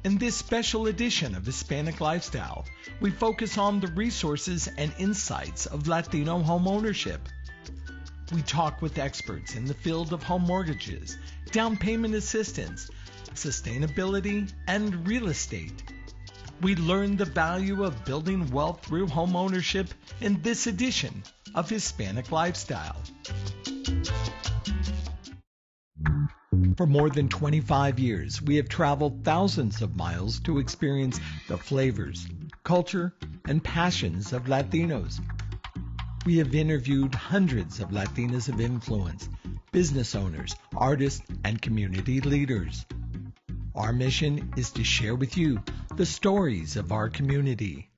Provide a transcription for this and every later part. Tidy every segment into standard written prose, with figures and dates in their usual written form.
In this special edition of Hispanic Lifestyle, we focus on the resources and insights of Latino home ownership. We talk with experts in the field of home mortgages, down payment assistance, sustainability, and real estate. We learn the value of building wealth through home ownership in this edition of Hispanic Lifestyle. For more than 25 years, we have traveled thousands of miles to experience the flavors, culture, and passions of Latinos. We have interviewed hundreds of Latinas of influence, business owners, artists, and community leaders. Our mission is to share with you the stories of our community.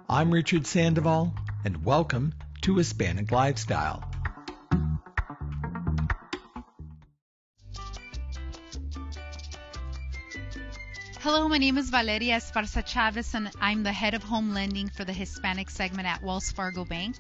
I'm Richard Sandoval, and welcome to Hispanic Lifestyle. Hello, my name is Valeria Esparza-Chavez, and I'm the head of home lending for the Hispanic segment at Wells Fargo Bank.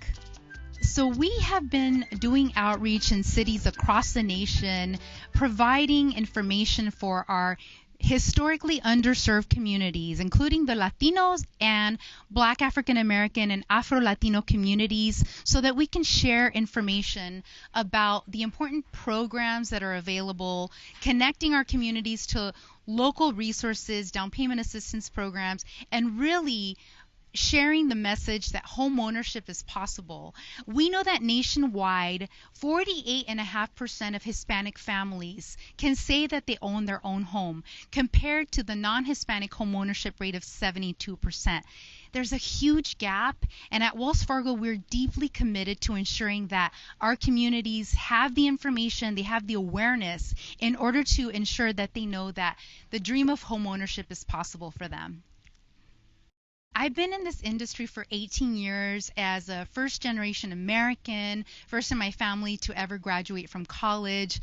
So we have been doing outreach in cities across the nation, providing information for our historically underserved communities, including the Latinos and Black African American and Afro-Latino communities, so that we can share information about the important programs that are available, connecting our communities to local resources, down payment assistance programs, and really sharing the message that home ownership is possible. We know that nationwide, 48.5% of Hispanic families can say that they own their own home, compared to the non-Hispanic home ownership rate of 72%. There's a huge gap, and at Wells Fargo, we're deeply committed to ensuring that our communities have the information, they have the awareness in order to ensure that they know that the dream of home ownership is possible for them. I've been in this industry for 18 years as a first-generation American, first in my family to ever graduate from college,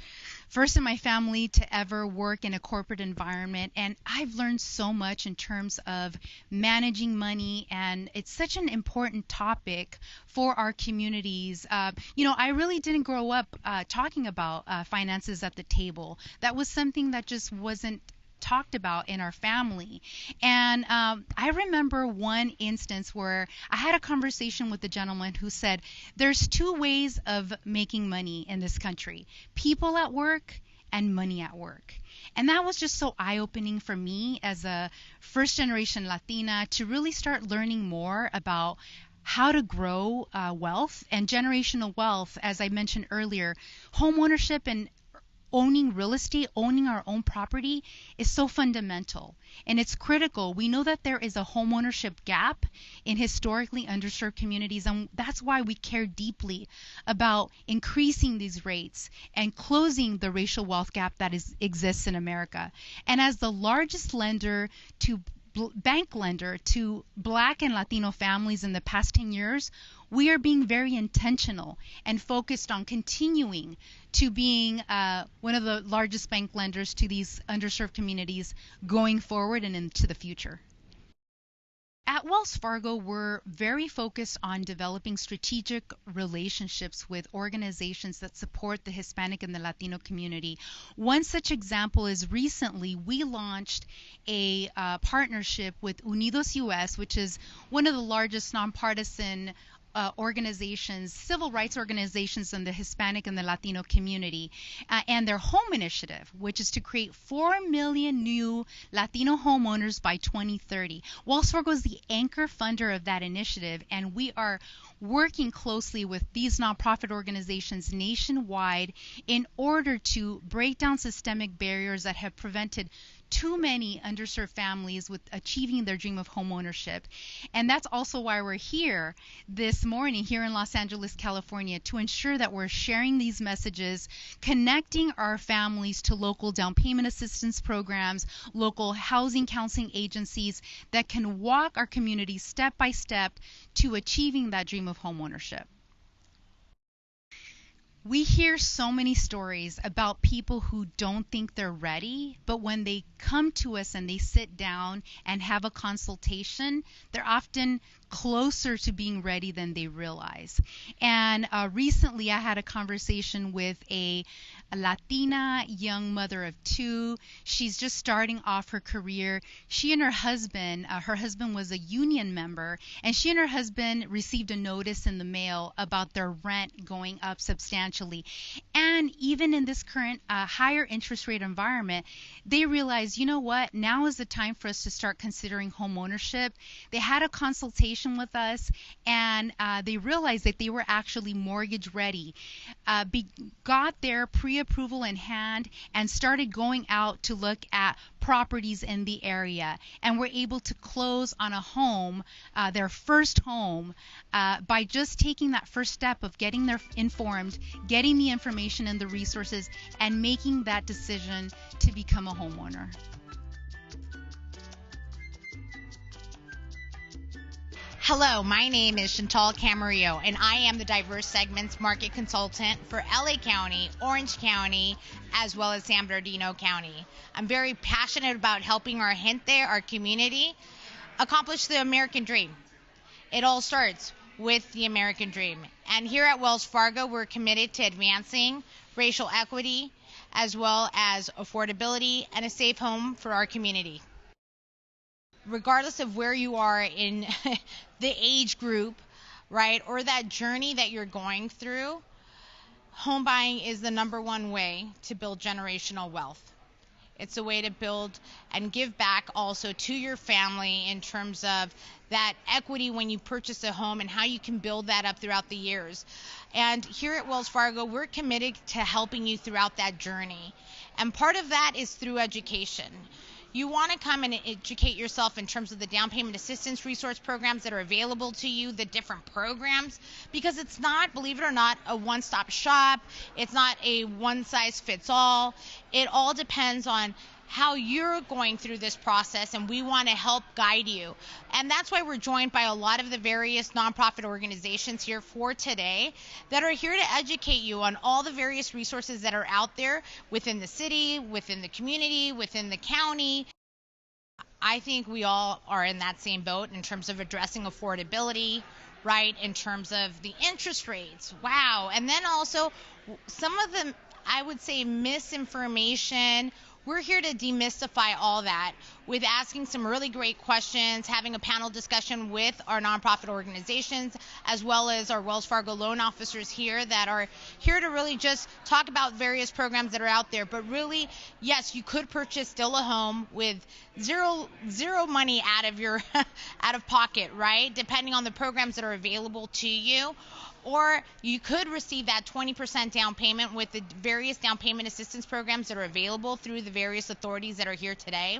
first in my family to ever work in a corporate environment, and I've learned so much in terms of managing money, and it's such an important topic for our communities. I really didn't grow up talking about finances at the table. That was something that just wasn't talked about in our family. And I remember one instance where I had a conversation with a gentleman who said, there's two ways of making money in this country: people at work and money at work. And that was just so eye-opening for me as a first-generation Latina to really start learning more about how to grow wealth and generational wealth. As I mentioned earlier, home ownership and owning real estate, owning our own property is so fundamental, and it's critical. We know that there is a homeownership gap in historically underserved communities, and that's why we care deeply about increasing these rates and closing the racial wealth gap that exists in America. And as the largest bank lender to Black and Latino families in the past 10 years, we are being very intentional and focused on continuing to being one of the largest bank lenders to these underserved communities going forward and into the future. At Wells Fargo, we're very focused on developing strategic relationships with organizations that support the Hispanic and the Latino community. One such example is recently we launched a partnership with Unidos US, which is one of the largest nonpartisan organizations, civil rights organizations in the Hispanic and the Latino community, and their home initiative, which is to create 4 million new Latino homeowners by 2030. Wells Fargo is the anchor funder of that initiative, and we are working closely with these nonprofit organizations nationwide in order to break down systemic barriers that have prevented too many underserved families with achieving their dream of home ownership. And that's also why we're here this morning here in Los Angeles, California, to ensure that we're sharing these messages, connecting our families to local down payment assistance programs, local housing counseling agencies that can walk our communities step by step to achieving that dream of home ownership. We hear so many stories about people who don't think they're ready, but when they come to us and they sit down and have a consultation, they're often closer to being ready than they realize. And recently I had a conversation with a Latina young mother of two. She's just starting off her career. She and her husband was a union member, and she and her husband received a notice in the mail about their rent going up substantially. And even in this current higher interest rate environment, they realized, you know what, now is the time for us to start considering home ownership. They had a consultation with us, and they realized that they were actually mortgage ready. Got their pre-approval in hand and started going out to look at properties in the area, and were able to close on a home, their first home, by just taking that first step of getting their informed, getting the information and the resources, and making that decision to become a homeowner. Hello, my name is Chantal Camarillo, and I am the Diverse Segments Market Consultant for LA County, Orange County, as well as San Bernardino County. I'm very passionate about helping our gente, our community, accomplish the American dream. It all starts with the American dream. And here at Wells Fargo, we're committed to advancing racial equity, as well as affordability and a safe home for our community. Regardless of where you are in the age group, right, or that journey that you're going through, home buying is the number one way to build generational wealth. It's a way to build and give back also to your family in terms of that equity when you purchase a home and how you can build that up throughout the years. And here at Wells Fargo, we're committed to helping you throughout that journey. And part of that is through education. You want to come and educate yourself in terms of the down payment assistance resource programs that are available to you, the different programs, because it's not, believe it or not, a one-stop shop. It's not a one-size-fits-all. It all depends on how you're going through this process, and we want to help guide you. And that's why we're joined by a lot of the various nonprofit organizations here for today that are here to educate you on all the various resources that are out there within the city, within the community, within the county. I think we all are in that same boat in terms of addressing affordability, right, in terms of the interest rates. Wow. And then also some of the, I would say, misinformation. We're here to demystify all that with asking some really great questions, having a panel discussion with our nonprofit organizations, as well as our Wells Fargo loan officers here that are here to really just talk about various programs that are out there. But really, yes, you could purchase still a home with zero money out of your out of pocket, right? Depending on the programs that are available to you. Or you could receive that 20% down payment with the various down payment assistance programs that are available through the various authorities that are here today.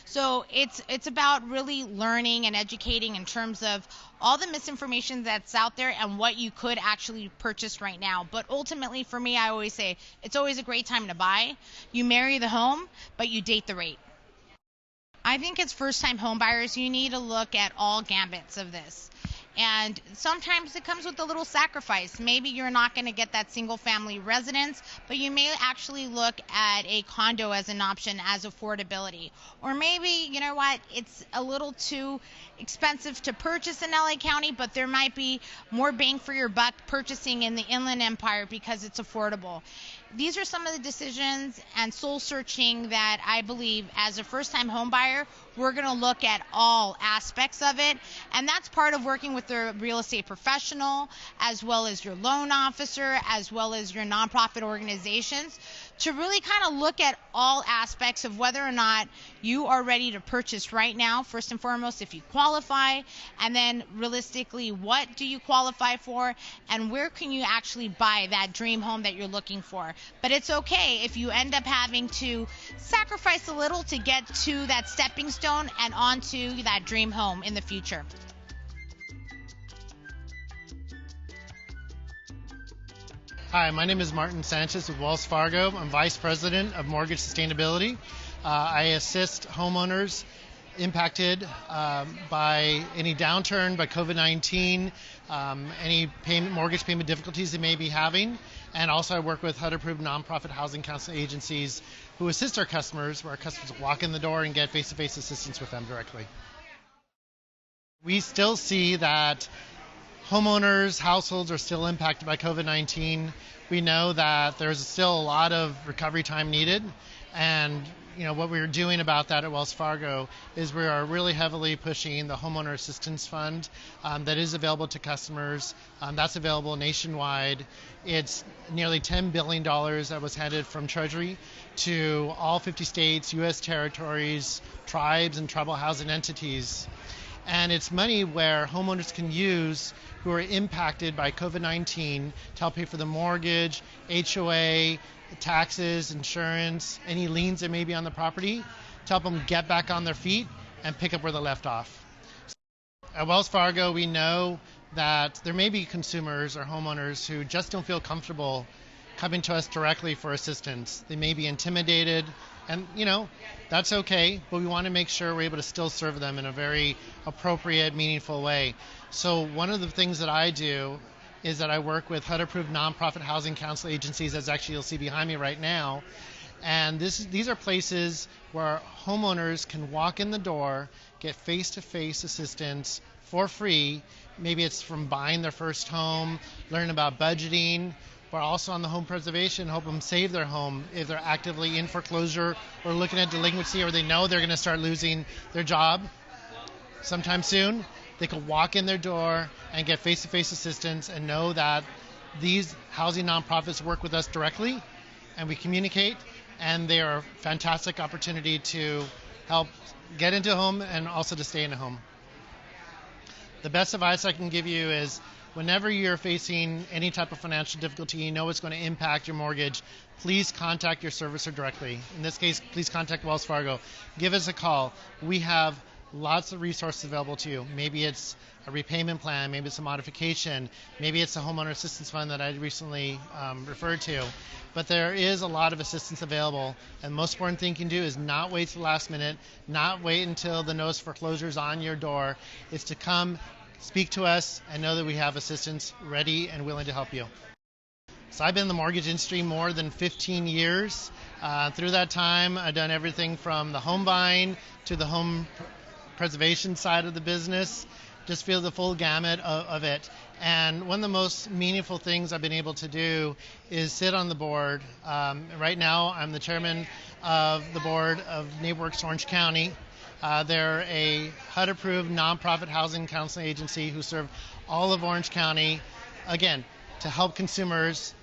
So it's about really learning and educating in terms of all the misinformation that's out there and what you could actually purchase right now. But ultimately, for me, I always say it's always a great time to buy. You marry the home, but you date the rate. I think as first-time home buyers, you need to look at all gambits of this. And sometimes it comes with a little sacrifice. Maybe you're not going to get that single family residence, but you may actually look at a condo as an option as affordability. Or maybe, you know what, it's a little too expensive to purchase in LA County, but there might be more bang for your buck purchasing in the Inland Empire because it's affordable. These are some of the decisions and soul searching that I believe as a first-time home buyer, we're going to look at all aspects of it. And that's part of working with the real estate professional, as well as your loan officer, as well as your nonprofit organizations, to really kind of look at all aspects of whether or not you are ready to purchase right now, first and foremost, if you qualify, and then realistically, what do you qualify for, and where can you actually buy that dream home that you're looking for. But it's okay if you end up having to sacrifice a little to get to that stepping stone and onto that dream home in the future. Hi, my name is Martin Sanchez with Wells Fargo. I'm Vice President of Mortgage Sustainability. I assist homeowners impacted by any downturn, by COVID-19, any mortgage payment difficulties they may be having. And also I work with HUD-approved nonprofit housing counseling agencies who assist our customers, where our customers walk in the door and get face-to-face assistance with them directly. We still see that homeowners, households are still impacted by COVID-19. We know that there's still a lot of recovery time needed, and what we're doing about that at Wells Fargo is we are really heavily pushing the Homeowner Assistance Fund that is available to customers. That's available nationwide. It's nearly $10 billion that was handed from Treasury to all 50 states, U.S. territories, tribes, and tribal housing entities. And it's money where homeowners can use who are impacted by COVID-19 to help pay for the mortgage, HOA, taxes, insurance, any liens that may be on the property, to help them get back on their feet and pick up where they left off. At Wells Fargo, we know that there may be consumers or homeowners who just don't feel comfortable coming to us directly for assistance. They may be intimidated, and that's okay, but we want to make sure we're able to still serve them in a very appropriate, meaningful way. So one of the things that I do is that I work with HUD-approved nonprofit housing council agencies, as actually you'll see behind me right now. And these are places where homeowners can walk in the door, get face-to-face assistance for free. Maybe it's from buying their first home, learn about budgeting, but also on the home preservation, help them save their home if they're actively in foreclosure or looking at delinquency, or they know they're going to start losing their job sometime soon. They can walk in their door and get face-to-face assistance and know that these housing nonprofits work with us directly, and we communicate, and they are a fantastic opportunity to help get into a home and also to stay in a home. The best advice I can give you is whenever you're facing any type of financial difficulty, you know it's going to impact your mortgage, please contact your servicer directly. In this case, please contact Wells Fargo. Give us a call. We have lots of resources available to you. Maybe it's a repayment plan, maybe it's a modification, maybe it's a homeowner assistance fund that I recently referred to. But there is a lot of assistance available, and the most important thing you can do is not wait till the last minute, not wait until the notice of foreclosure is on your door. It's to come, speak to us, and know that we have assistance ready and willing to help you. So I've been in the mortgage industry more than 15 years. Through that time, I've done everything from the home buying to the home preservation side of the business, just feel the full gamut of it. And one of the most meaningful things I've been able to do is sit on the board. Right now, I'm the chairman of the board of NAHREP Orange County. They're a HUD-approved nonprofit housing counseling agency who serve all of Orange County, again, to help consumers,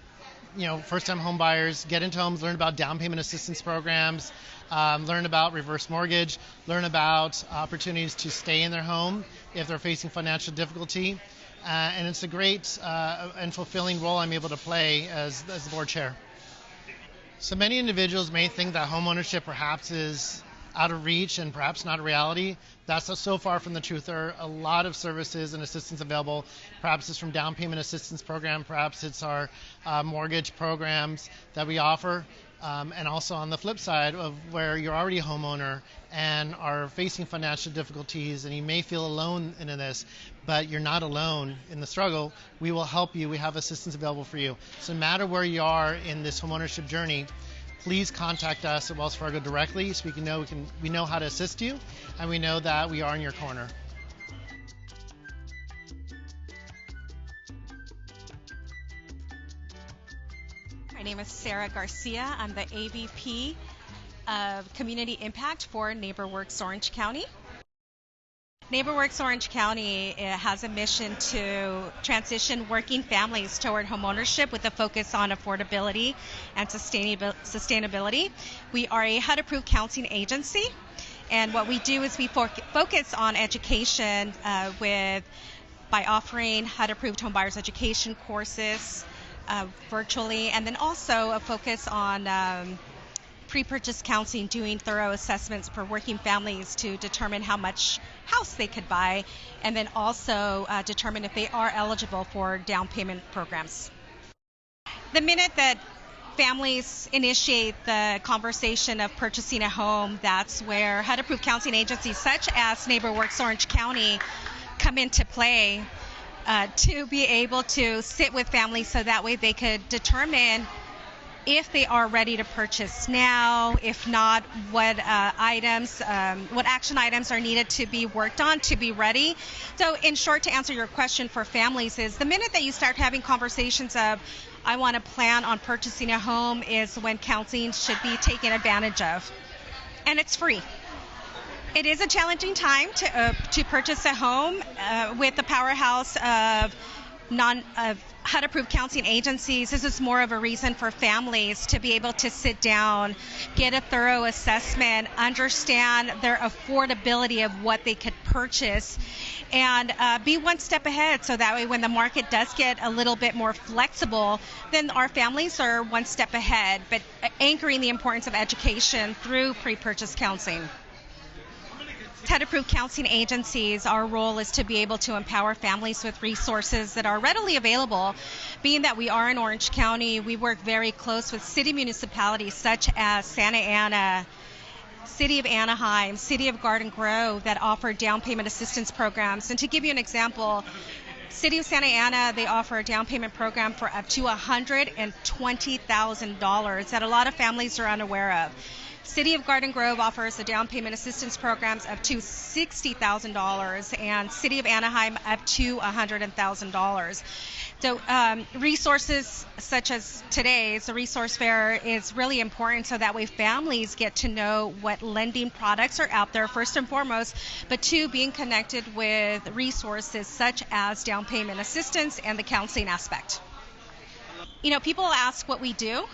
first-time home buyers get into homes, learn about down payment assistance programs, learn about reverse mortgage, learn about opportunities to stay in their home if they're facing financial difficulty. And it's a great and fulfilling role I'm able to play as the board chair. So many individuals may think that homeownership perhaps is out of reach and perhaps not a reality. That's so far from the truth. There are a lot of services and assistance available. Perhaps it's from down payment assistance program, perhaps it's our mortgage programs that we offer. And also on the flip side of where you're already a homeowner and are facing financial difficulties and you may feel alone in this, but you're not alone in the struggle. We will help you. We have assistance available for you. So no matter where you are in this homeownership journey, please contact us at Wells Fargo directly so we know how to assist you, and we know that we are in your corner. My name is Sarah Garcia. I'm the AVP of Community Impact for NeighborWorks Orange County. NeighborWorks Orange County has a mission to transition working families toward homeownership with a focus on affordability and sustainability. We are a HUD-approved counseling agency, and what we do is we focus on education by offering HUD-approved homebuyers education courses virtually, and then also a focus on pre-purchase counseling, doing thorough assessments for working families to determine how much house they could buy, and then also determine if they are eligible for down payment programs. The minute that families initiate the conversation of purchasing a home, that's where HUD-approved counseling agencies such as NeighborWorks Orange County come into play to be able to sit with families so that way they could determine if they are ready to purchase now. If not, what action items are needed to be worked on to be ready. So in short, to answer your question for families is the minute that you start having conversations of, I want to plan on purchasing a home, is when counseling should be taken advantage of. And it's free. It is a challenging time to purchase a home with the powerhouse of HUD-approved counseling agencies. This is more of a reason for families to be able to sit down, get a thorough assessment, understand their affordability of what they could purchase, and be one step ahead, so that way when the market does get a little bit more flexible, then our families are one step ahead, but anchoring the importance of education through pre-purchase counseling. HUD-approved counseling agencies, our role is to be able to empower families with resources that are readily available. Being that we are in Orange County, we work very close with city municipalities such as Santa Ana, City of Anaheim, City of Garden Grove, that offer down payment assistance programs. And to give you an example, City of Santa Ana, they offer a down payment program for up to $120,000 that a lot of families are unaware of. City of Garden Grove offers a down payment assistance programs up to $60,000, and City of Anaheim up to $100,000. So resources such as today's, the resource fair, is really important, so that way families get to know what lending products are out there first and foremost, but two, being connected with resources such as down payment assistance and the counseling aspect. You know, people ask what we do.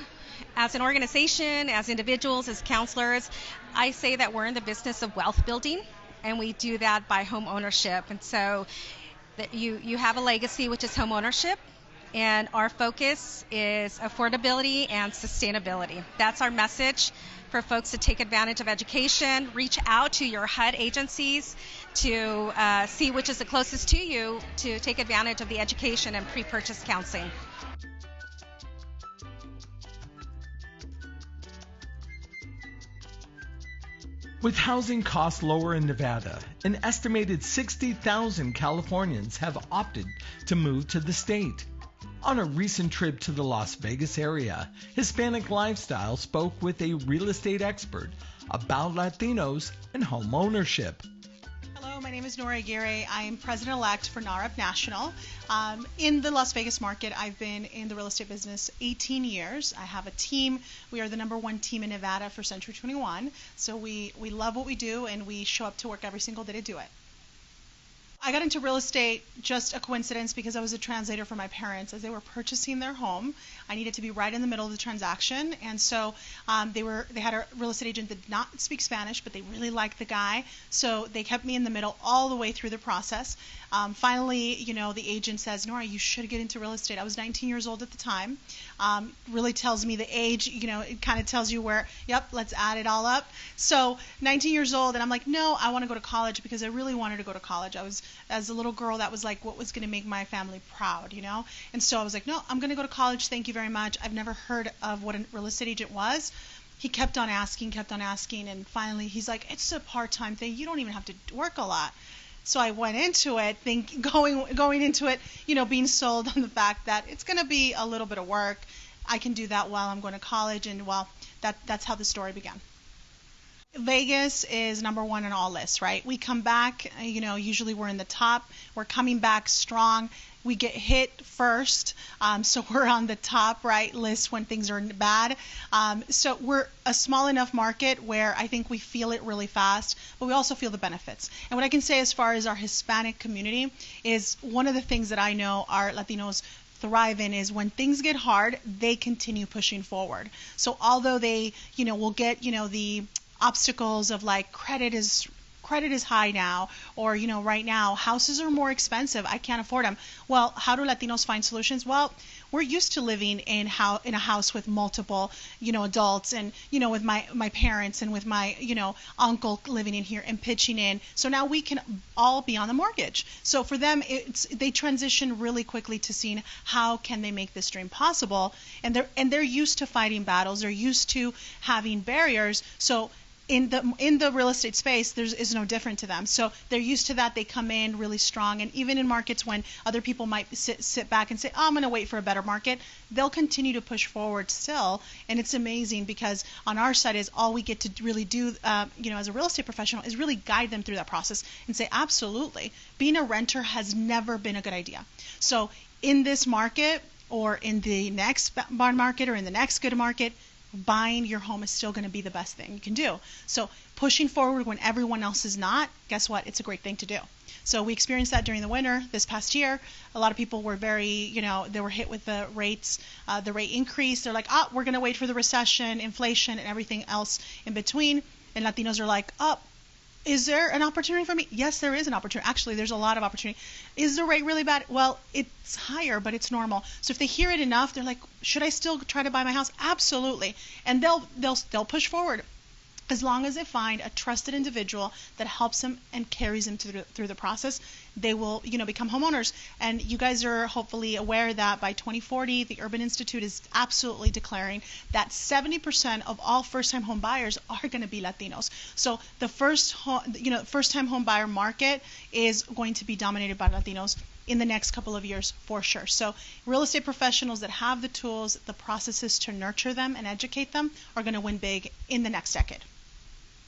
As an organization, as individuals, as counselors, I say that we're in the business of wealth building, and we do that by home ownership. And so that you have a legacy, which is home ownership, and our focus is affordability and sustainability. That's our message for folks to take advantage of education. Reach out to your HUD agencies to see which is the closest to you to take advantage of the education and pre-purchase counseling. With housing costs lower in Nevada, an estimated 60,000 Californians have opted to move to the state. On a recent trip to the Las Vegas area, Hispanic Lifestyle spoke with a real estate expert about Latinos and home ownership. Hello, my name is Nora Aguirre. I am president-elect for NAHREP National. In the Las Vegas market, I've been in the real estate business 18 years. I have a team. We are the #1 team in Nevada for Century 21. So we love what we do, and we show up to work every single day to do it. I got into real estate just a coincidence because I was a translator for my parents as they were purchasing their home. I needed to be right in the middle of the transaction, and so they had a real estate agent that did not speak Spanish, but they really liked the guy, so they kept me in the middle all the way through the process. Finally, the agent says, Nora, you should get into real estate. I was 19 years old at the time. Really tells me the age, it kind of tells you where, yep, let's add it all up. So 19 years old, and I'm like, no, I want to go to college, because I really wanted to go to college. As a little girl, that was like what was going to make my family proud, And so I was like, no, I'm going to go to college. Thank you very much. I've never heard of what a real estate agent was. He kept on asking, and finally he's like, it's a part-time thing. You don't even have to work a lot. So I went into it, going into it, being sold on the fact that it's going to be a little bit of work. I can do that while I'm going to college, and that's how the story began. Vegas is #1 on all lists, right? We come back, usually we're in the top. We're coming back strong. We get hit first, so we're on the top right list when things are bad. So we're a small enough market where I think we feel it really fast, but we also feel the benefits. And what I can say as far as our Hispanic community is, one of the things that I know our Latinos thrive in is when things get hard, they continue pushing forward. So although they, will get, the obstacles of like credit is high now, or right now houses are more expensive, I can't afford them. Well, how do Latinos find solutions? Well, we're used to living in a house with multiple adults, and with my parents and with my uncle living in here and pitching in. So now we can all be on the mortgage. So for them, they transition really quickly to seeing how can they make this dream possible, and they're used to fighting battles. They're used to having barriers. So in the real estate space, is no different to them. So they're used to that. They come in really strong, and even in markets when other people might sit back and say, "Oh, I'm going to wait for a better market," they'll continue to push forward still. And it's amazing because on our side is all we get to really do, as a real estate professional, is really guide them through that process and say, absolutely, being a renter has never been a good idea. So in this market, or in the next bond market, or in the next good market, buying your home is still going to be the best thing you can do. So pushing forward when everyone else is not, guess what? It's a great thing to do. So we experienced that during the winter this past year. A lot of people were very, they were hit with the rates, the rate increase. They're like, we're going to wait for the recession, inflation, and everything else in between. And Latinos are like, is there an opportunity for me? Yes, there is an opportunity. Actually, there's a lot of opportunity. Is the rate really bad? Well, it's higher, but it's normal. So if they hear it enough, they're like, should I still try to buy my house? Absolutely. And they'll push forward as long as they find a trusted individual that helps them and carries them through the process. They will, become homeowners. And you guys are hopefully aware that by 2040, the Urban Institute is absolutely declaring that 70% of all first-time home buyers are going to be Latinos. So the first-time home buyer market is going to be dominated by Latinos in the next couple of years for sure. So real estate professionals that have the tools, the processes to nurture them and educate them are going to win big in the next decade.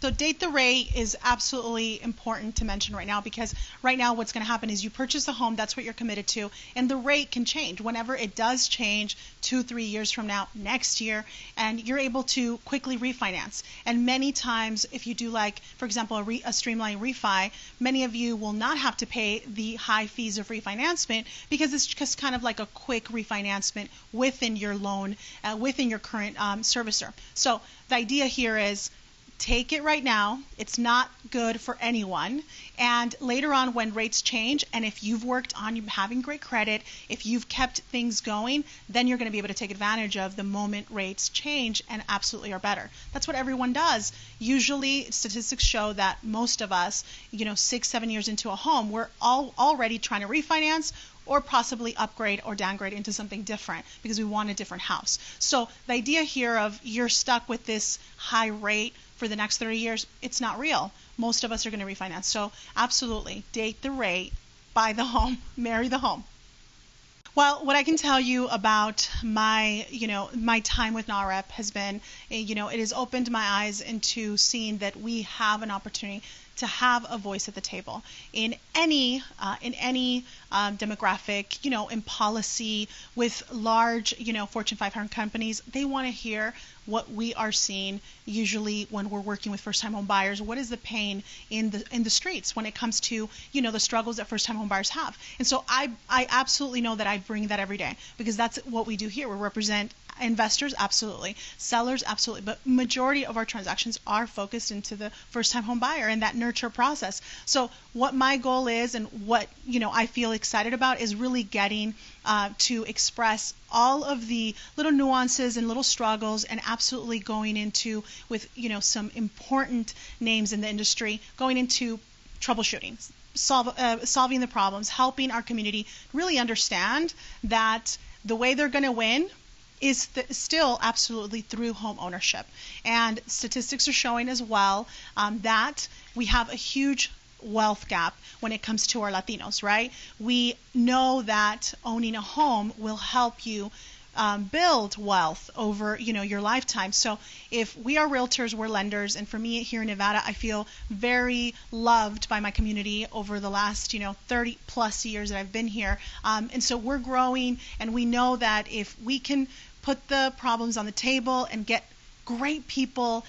So date the rate is absolutely important to mention right now, because right now what's going to happen is you purchase a home, that's what you're committed to, and the rate can change. Whenever it does change 2-3 years from now, next year, and you're able to quickly refinance. And many times if you do, like, for example, a streamlined refi, many of you will not have to pay the high fees of refinancement because it's just kind of like a quick refinancement within your loan, within your current servicer. So the idea here is, take it right now. It's not good for anyone. And later on when rates change, and if you've worked on having great credit, if you've kept things going, then you're going to be able to take advantage of the moment rates change and absolutely are better. That's what everyone does. Usually statistics show that most of us, 6-7 years into a home, we're already trying to refinance or possibly upgrade or downgrade into something different because we want a different house. So the idea here of you're stuck with this high rate for the next 30 years, it's not real. Most of us are going to refinance. So absolutely, date the rate, buy the home, marry the home. Well, what I can tell you about my time with NAHREP has been, it has opened my eyes into seeing that we have an opportunity to have a voice at the table in any demographic, in policy with large, Fortune 500 companies. They want to hear what we are seeing usually when we're working with first-time home buyers. What is the pain in the streets when it comes to, the struggles that first-time home buyers have? And so I absolutely know that I bring that every day because that's what we do here. We represent investors, absolutely. Sellers, absolutely. But majority of our transactions are focused into the first-time home buyer and that nurture process. So what my goal is and what, I feel excited about is really getting to express all of the little nuances and little struggles and absolutely going into with, some important names in the industry, going into troubleshooting, solving the problems, helping our community really understand that the way they're going to win is still absolutely through home ownership. And statistics are showing as well that we have a huge wealth gap when it comes to our Latinos, right? We know that owning a home will help you build wealth over, your lifetime. So if we are realtors, we're lenders, and for me here in Nevada, I feel very loved by my community over the last, 30 plus years that I've been here. And so we're growing, and we know that if we can put the problems on the table and get great people,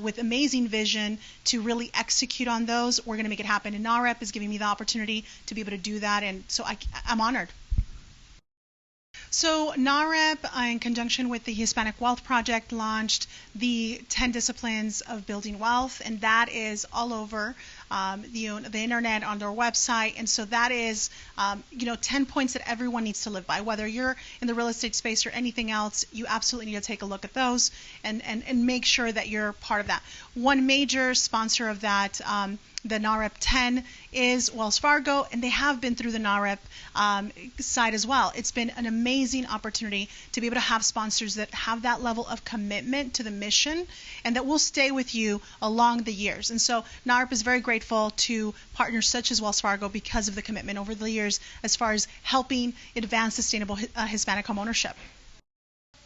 with amazing vision to really execute on those, we're going to make it happen. And NAHREP is giving me the opportunity to be able to do that, and so I'm honored. So NAHREP, in conjunction with the Hispanic Wealth Project, launched the 10 disciplines of building wealth, and that is all over the internet, on their website. And so that is 10 points that everyone needs to live by. Whether you're in the real estate space or anything else, you absolutely need to take a look at those and make sure that you're part of that. One major sponsor of that, the NAHREP 10, is Wells Fargo, and they have been through the NAHREP side as well. It's been an amazing opportunity to be able to have sponsors that have that level of commitment to the mission and that will stay with you along the years. And so NAHREP is very grateful to partners such as Wells Fargo because of the commitment over the years as far as helping advance sustainable Hispanic homeownership.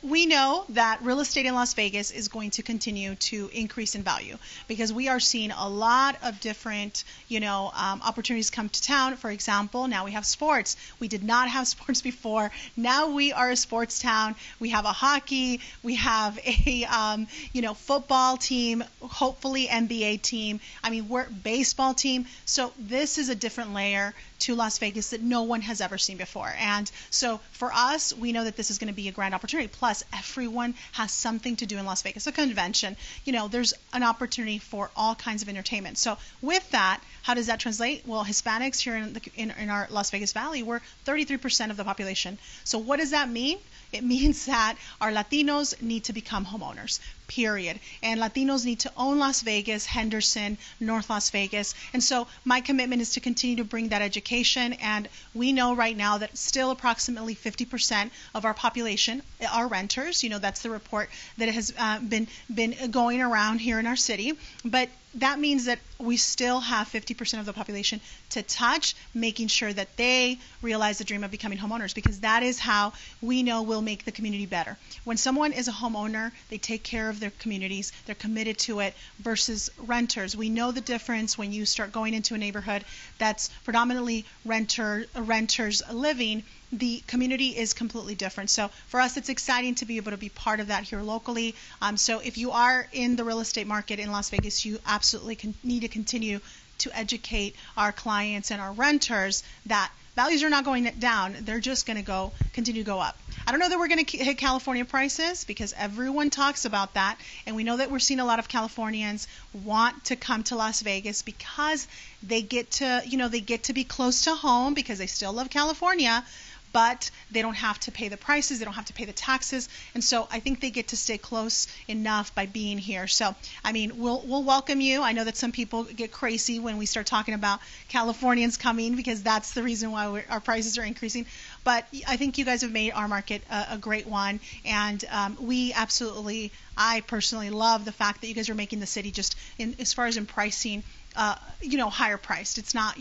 We know that real estate in Las Vegas is going to continue to increase in value because we are seeing a lot of different, opportunities come to town. For example, now we have sports. We did not have sports before. Now we are a sports town. We have a hockey. We have a, football team, hopefully NBA team. We're a baseball team. So this is a different layer to Las Vegas that no one has ever seen before. And so for us, we know that this is going to be a grand opportunity. Plus, everyone has something to do in Las Vegas. A convention, there's an opportunity for all kinds of entertainment. So with that, how does that translate? Well, Hispanics here in our Las Vegas Valley, we're 33% of the population. So what does that mean? It means that our Latinos need to become homeowners, period. And Latinos need to own Las Vegas, Henderson, North Las Vegas. And so my commitment is to continue to bring that education. And we know right now that still approximately 50% of our population are renters. That's the report that has been going around here in our city. But that means that we still have 50% of the population to touch, making sure that they realize the dream of becoming homeowners, because that is how we know we'll make the community better. When someone is a homeowner, they take care of their communities, they're committed to it, versus renters. We know the difference when you start going into a neighborhood that's predominantly renters living. The community is completely different. So for us, it's exciting to be able to be part of that here locally. So if you are in the real estate market in Las Vegas, you absolutely need to continue to educate our clients and our renters that values are not going down. They're just going to continue to go up. I don't know that we're going to hit California prices because everyone talks about that. And we know that we're seeing a lot of Californians want to come to Las Vegas because they get to be close to home because they still love California, but they don't have to pay the prices, they don't have to pay the taxes, and so I think they get to stay close enough by being here. So, we'll welcome you. I know that some people get crazy when we start talking about Californians coming because that's the reason why our prices are increasing. But I think you guys have made our market a great one, and I personally love the fact that you guys are making the city just as far as in pricing, higher priced. It's not,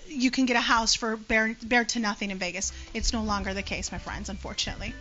you can get a house for bare to nothing in Vegas. It's no longer the case, my friends, unfortunately.